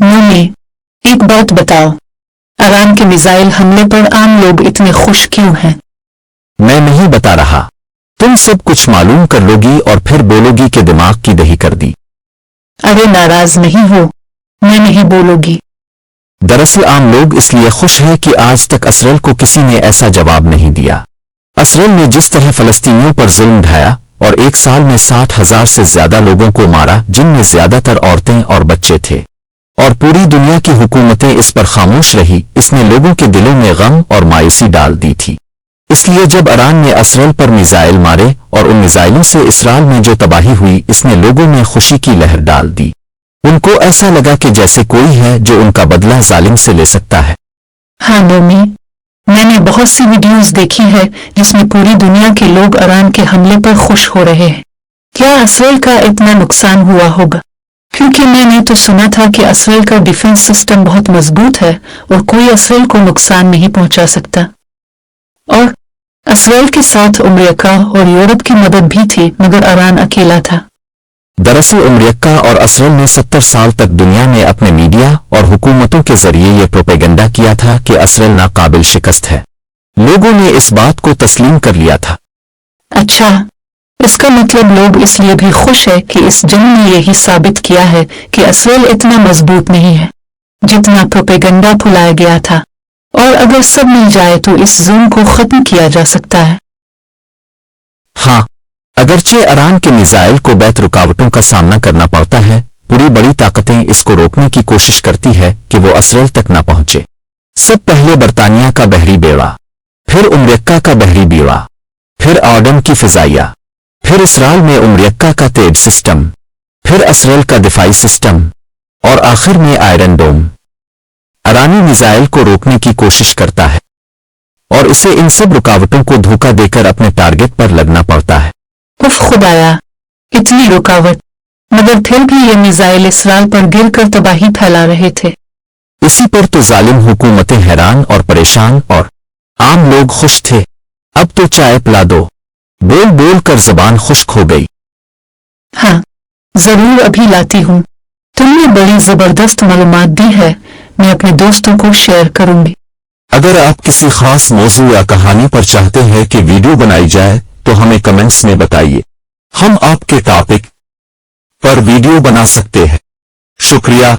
Mummy, एक बात बताओ, ईरान के मिसाइल हमले पर आम लोग इतने खुश क्यों हैं? मैं नहीं बता रहा, तुम सब कुछ मालूम कर लोगी और फिर बोलोगी कि दिमाग की दही कर दी। अरे नाराज नहीं हो, मैं नहीं बोलूंगी। दरअसल आम लोग इसलिए खुश हैं कि आज तक इसराइल को किसी ने ऐसा जवाब नहीं दिया। इसराइल ने जिस तरह फलस्तीनियों पर जुल्म ढाया और एक साल में 60,000 से ज्यादा लोगों को मारा, जिनमें ज्यादातर औरतें और बच्चे थे, और पूरी दुनिया की हुकूमतें इस पर खामोश रही, इसने लोगों के दिलों में गम और मायूसी डाल दी थी। इसलिए जब ईरान ने इसराइल पर मिसाइल मारे और उन मिसाइलों से इसराइल में जो तबाही हुई, इसने लोगों में खुशी की लहर डाल दी। उनको ऐसा लगा कि जैसे कोई है जो उनका बदला जालिम से ले सकता है। हाँ मम्मी, मैंने बहुत सी वीडियोस देखी है जिसमें पूरी दुनिया के लोग ईरान के हमले पर खुश हो रहे हैं। क्या इसराइल का इतना नुकसान हुआ होगा? क्योंकि मैंने तो सुना था कि इसराइल का डिफेंस सिस्टम बहुत मजबूत है और कोई इसराइल को नुकसान नहीं पहुंचा सकता। और इसराइल के साथ अमेरिका और यूरोप की मदद भी थी, मगर ईरान अकेला था। दरअसल अमेरिका और इसराइल ने 70 साल तक दुनिया में अपने मीडिया और हुकूमतों के जरिए ये प्रोपेगेंडा किया था कि इसराइल नाकाबिल शिकस्त है। लोगों ने इस बात को तस्लीम कर लिया था। अच्छा, इसका मतलब लोग इसलिए भी खुश है कि इस जंग ने यही साबित किया है कि इसराइल इतना मजबूत नहीं है जितना प्रोपेगेंडा फैलाया गया था, और अगर सब मिल जाए तो इस जुल्म को खत्म किया जा सकता है। हाँ, अगरचे ईरान के मिसाइल को बैत रुकावटों का सामना करना पड़ता है, पूरी बड़ी ताकतें इसको रोकने की कोशिश करती है कि वो इसराइल तक न पहुंचे। सब पहले बरतानिया का बहरी बेड़ा, फिर अमेरिका का बहरी बेड़ा, फिर ऑर्डन की फिजाइया, फिर इसराइल में अमेरिका का तेज सिस्टम, फिर इसराइल का दिफाई सिस्टम, और आखिर में आयरन डोम ईरानी मिसाइल को रोकने की कोशिश करता है, और इसे इन सब रुकावटों को धोखा देकर अपने टारगेट पर लगना पड़ता है। उफ खुदाया, इतनी रुकावट, मगर फिर भी ये मिसाइल इसराइल पर गिरकर तबाही फैला रहे थे। इसी पर तो जालिम हुकूमतें हैरान और परेशान और आम लोग खुश थे। अब तो चाय पिला दो, बोल बोल कर जुबान खुश्क हो गई। हाँ, जरूर अभी लाती हूँ। तुमने बड़ी जबरदस्त मालूमात दी है, मैं अपने दोस्तों को शेयर करूंगी। अगर आप किसी खास मौजू या कहानी पर चाहते हैं कि वीडियो बनाई जाए तो हमें कमेंट्स में बताइए, हम आपके टॉपिक पर वीडियो बना सकते हैं। शुक्रिया।